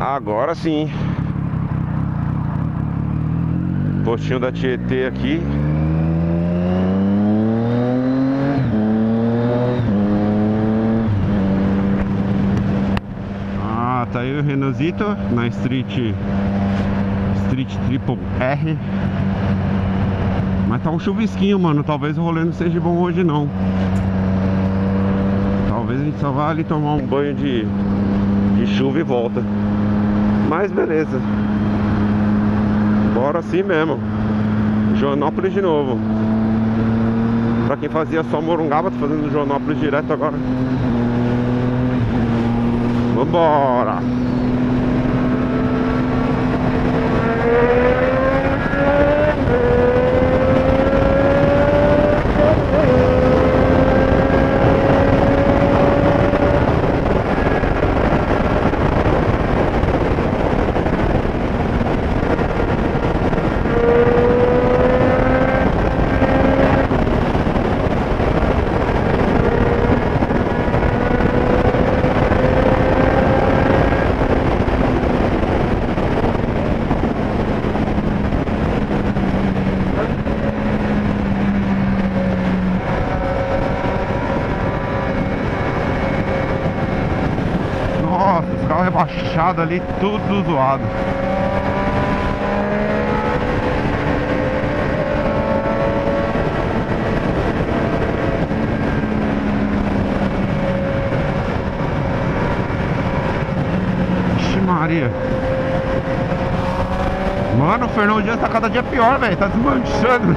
Agora sim. Postinho da Tietê aqui. Ah, tá aí o Renanzito na Street Triple R. Mas tá um chuvisquinho, mano. Talvez o rolê não seja bom hoje, não. Talvez a gente só vá ali tomar um banho de chuva e volta. Mas beleza. Bora assim mesmo. Joanópolis de novo. Pra quem fazia só Morungaba, tô fazendo Joanópolis direto agora. Vambora! Nossa, os carros rebaixados ali, tudo zoado. Vixe Maria. Mano, o Fernão Dias tá cada dia pior, velho. Tá desmanchando.